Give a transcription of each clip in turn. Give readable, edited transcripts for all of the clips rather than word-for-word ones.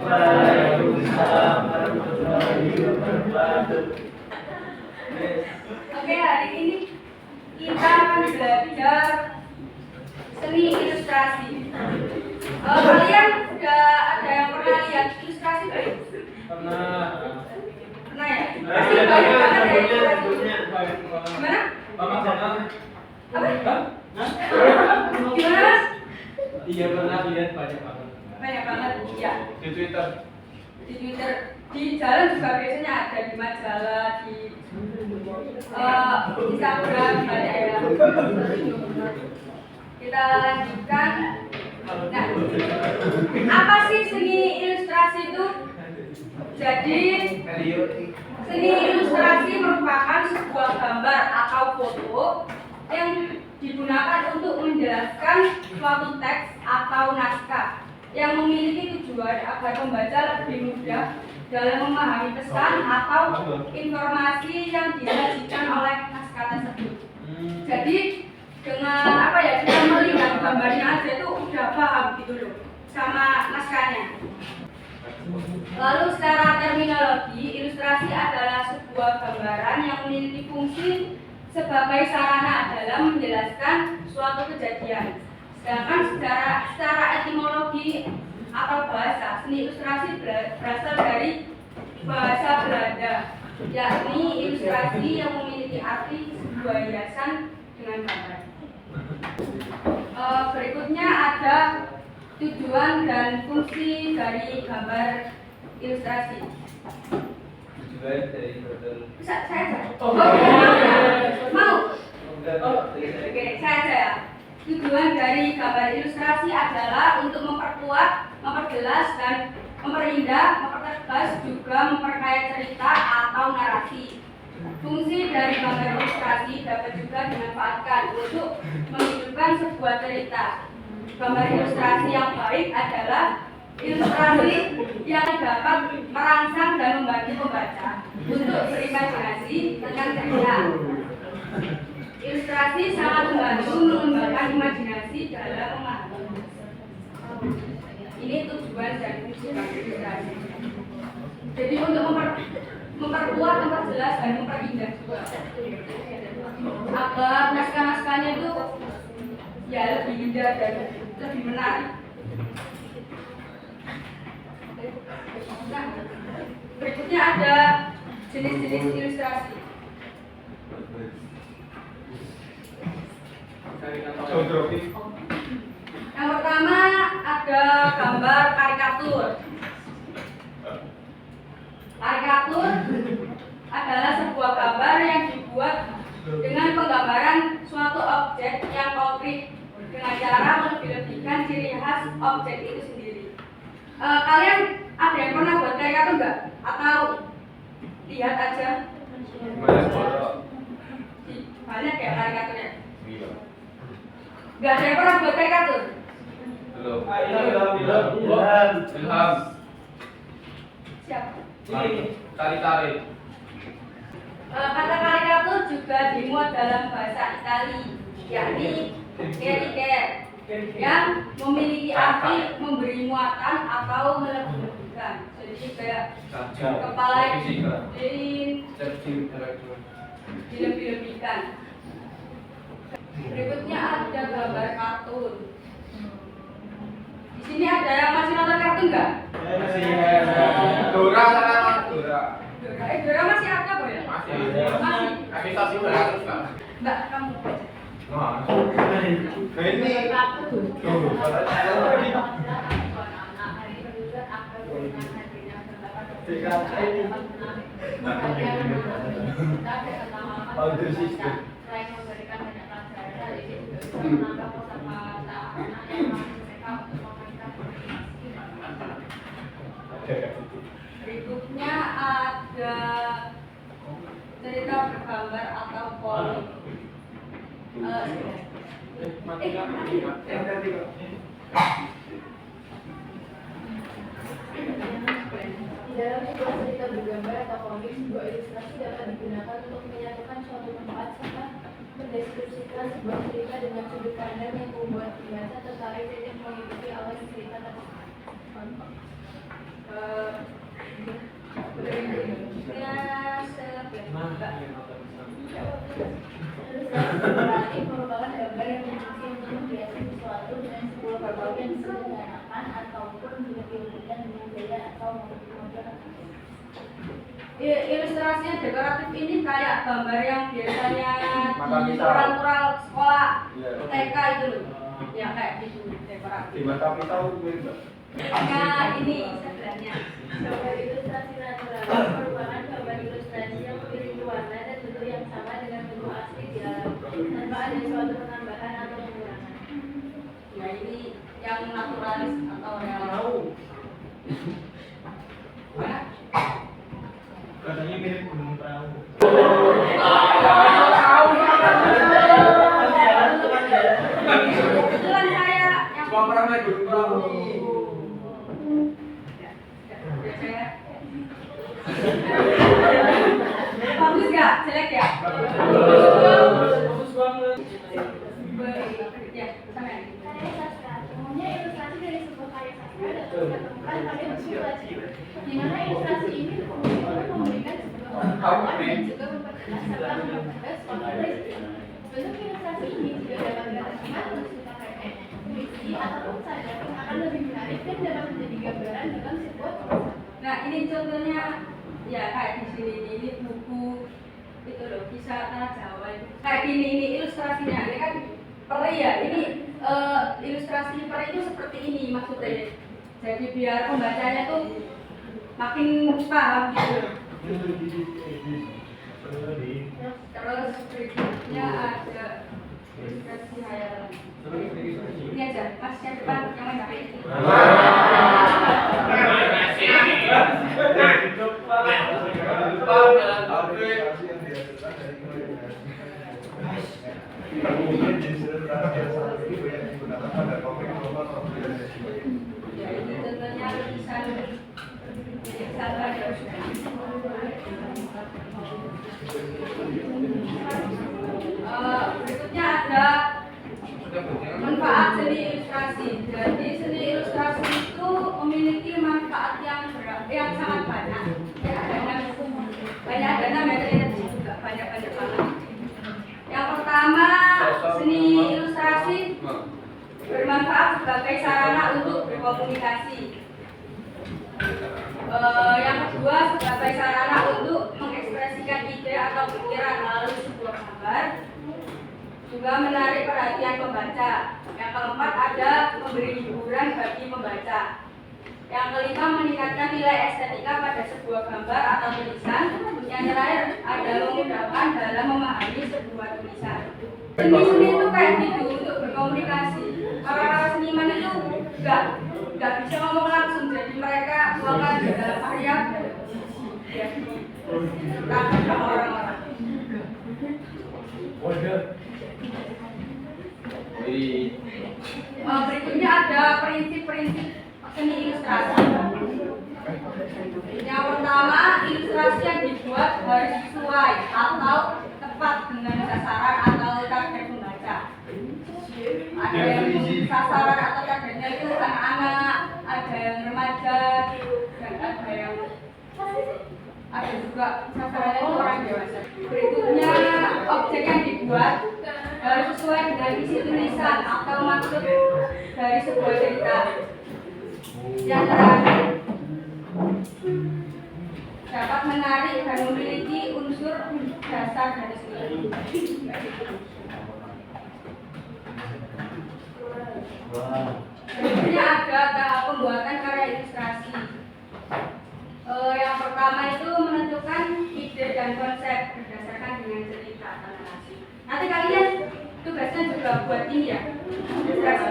Waalaikumsalam warahmatullahi wabarakatuh. Oke, hari ini kita akan belajar seni ilustrasi. Kalian sudah ada yang pernah lihat ilustrasi belum? Pernah. Pernah ya? Pasti banyak banget ya ilustrasi. Gimana? Apa? Gimana Mas? Iya pernah lihat banyak banget. Banyak banget, iya. Di Twitter. Di Twitter, di jalan juga biasanya ada, di majalah, di Instagram banyak ya. Kita lanjutkan. Nah, apa sih seni ilustrasi itu? Jadi seni ilustrasi merupakan sebuah gambar atau foto yang digunakan untuk menjelaskan suatu teks atau naskah yang memiliki tujuan agar pembaca lebih mudah dalam memahami pesan atau informasi yang disajikan oleh naskah tersebut. Jadi dengan dengan melihat gambarnya aja itu udah paham gitu loh sama naskahnya. Lalu secara terminologi, ilustrasi adalah sebuah gambaran yang memiliki fungsi sebagai sarana dalam menjelaskan suatu kejadian. Sedangkan secara etimologi atau bahasa, seni ilustrasi berasal dari bahasa Belanda, yakni ilustrasi yang memiliki arti sebuah hiasan dengan gambar. Berikutnya ada tujuan dan fungsi dari gambar ilustrasi. Tujuan dari gambar. Saya mau? Oke, saya ya. Tujuan dari gambar ilustrasi adalah untuk memperkuat, memperjelas, dan memperindah, mempertegas, juga memperkaya cerita atau narasi. Fungsi dari gambar ilustrasi dapat juga dimanfaatkan untuk menghidupkan sebuah cerita. Gambar ilustrasi yang baik adalah ilustrasi yang dapat merangsang dan membantu pembaca untuk berimajinasi tentang cerita. Ilustrasi sangat membantu mengembangkan imajinasi dalam memahami. Ini tujuan dan fungsi gambar ilustrasi. Jadi untuk memperkuat, memperjelas, dan memperindah juga agar naskah-naskahnya itu ya lebih indah dan lebih menarik. Nah, berikutnya ada jenis-jenis ilustrasi. Yang pertama ada gambar karikatur. Karikatur adalah sebuah gambar yang dibuat dengan penggambaran suatu objek yang konkret dengan cara melebih-lebihkan ciri khas objek itu sendiri. Kalian ada yang pernah buat karikatur enggak? Atau lihat aja? Banyak ya karikaturnya? Enggak ada yang pernah buat karikatur? Belum. Ilham. Siapa? Tarik. Kata karikatur juga dimuat dalam bahasa Itali, yakni caricature, yang memiliki arti memberi muatan atau melebih-lebihkan. Jadi kayak kepala dilebih-lebihkan. Berikutnya ada gambar kartun. Di sini ada yang masih nonton kartun nggak? Dora. Dora masih ada kok ya? Masih. Animasi bagus kan? Mbak, kamu. Ini. Berikutnya ada cerita bergambar atau komik. Di dalam sebuah cerita bergambar atau komik, sebuah ilustrasi dapat digunakan untuk menyatukan suatu tempat serta mendeskripsikan sebuah cerita dengan sudut pandang yang membuat pembaca tertarik untuk mengikuti alur cerita tersebut. yang disederhanakan ataupun diwujudkan dengan gaya atau model. Ilustrasi dekoratif ini kayak gambar yang biasanya Mata di kita. mural-mural sekolah Iya. TK itu loh. Ya kayak gitu dekoratif. Di mata pisau beda. Nah ini sebenarnya. Gambar ilustrasi natural merupakan gambar ilustrasi yang memiliki warna dan bentuk yang sama dengan bentuk asli di alam, tanpa ada suatu penambahan atau pengurangan. Ya ini yang naturalis atau real. Mana? Katanya mirip gunung perahu. Kebetulan saya yang Cuma pernah naik gunung perahu. Bagus gak? Jelek ya? Bagus banget. Ya, sama ya. Karya sastra, umumnya ilustrasi dari sebuah karya sastra dapat ditemukan pada buku pelajaran, di mana ilustrasi ini berfungsi untuk memberikan sebuah pengetahuan dan juga memperjelas serta mempertegas konteks. Bentuk ilustrasi ini juga dapat dikatakan bersifat pendek, puisi, ataupun saja akan lebih menarik dan dapat menjadi gambaran dalam sebuah tulisan. Nah ini contohnya ya kayak di sini ini buku itu loh kisah tanah Jawa itu kayak gini ini ilustrasinya ini kan peri ya ini ilustrasi peri itu seperti ini maksudnya jadi biar pembacanya tuh makin paham gitu loh. Terus berikutnya ada ilustrasi hayalan ini aja mas yang depan yang main HP ini. Ya ini tentunya lukisan sabar ya. Berikutnya ada manfaat seni ilustrasi. Jadi seni ilustrasi itu memiliki manfaat yang sangat banyak. Ya, banyak dana materi juga banyak banget. Yang pertama seni ilustrasi bermanfaat sebagai sarana untuk berkomunikasi. Yang kedua sebagai sarana untuk mengekspresikan ide atau pikiran melalui sebuah gambar. Juga menarik perhatian pembaca. Yang keempat ada memberi hiburan bagi pembaca. Yang kelima meningkatkan nilai estetika pada sebuah gambar atau tulisan. Yang terakhir ada memudahkan dalam memahami sebuah tulisan. Seni itu kayak gitu untuk berkomunikasi. Para seniman itu nggak bisa ngomong langsung, jadi mereka tuangkan di dalam karya ya ditangkap orang-orang. Berikutnya ada prinsip-prinsip seni ilustrasi. Yang pertama, ilustrasi yang dibuat harus sesuai atau tepat dengan sasaran atau target pembaca. Ada yang sasaran atau targetnya itu anak-anak, ada yang remaja, dan ada juga sasarannya itu orang dewasa. Berikutnya, objek yang dibuat harus sesuai dengan isi tulisan atau maksud dari sebuah cerita. Yang terakhir, dapat menarik dan memiliki unsur dasar dari seni. Berikutnya ada tahap pembuatan karya ilustrasi. Yang pertama itu menentukan ide dan konsep berdasarkan dengan cerita atau narasi. Nanti kalian tugasnya juga buat ini ya, ilustrasi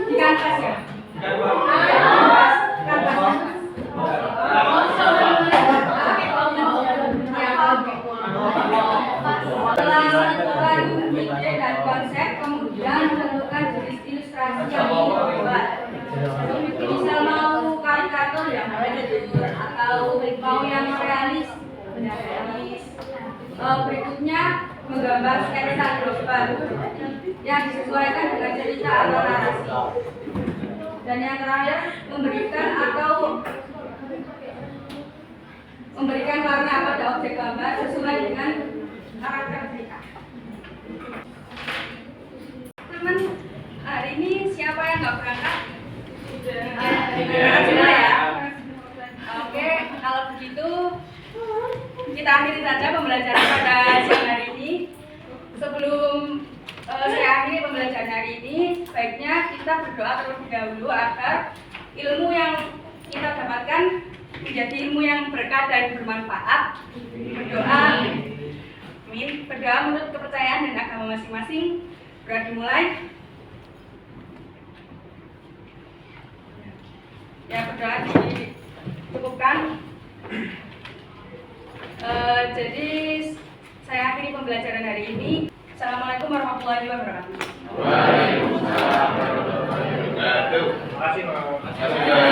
di kanvas ya. Kanvas. Setelah menentukan ide dan konsep, kemudian menentukan jenis ilustrasi yang ingin dibuat. Misal mau karikatur ya atau mau yang realis. Berikutnya menggambar sketsa global yang disesuaikan dengan cerita atau narasi. Dan yang terakhir memberikan warna pada objek gambar sesuai dengan karakter cerita. Teman, hari hari ini siapa yang nggak berangkat? Berangkat semua ya. Oke, kalau begitu kita akhiri saja pembelajaran pada siang hari ini. Sebelum saya akhiri pembelajaran hari ini, baiknya kita berdoa terlebih dahulu agar ilmu yang kita dapatkan menjadi ilmu yang berkah dan bermanfaat. Berdoa, amin. Berdoa menurut kepercayaan dan agama masing-masing. Berdoa dimulai. Ya, berdoa dicukupkan. Jadi saya akhiri pembelajaran hari ini. Assalamualaikum warahmatullahi wabarakatuh. Waalaikumsalam warahmatullahi wabarakatuh. Terima kasih, Mas.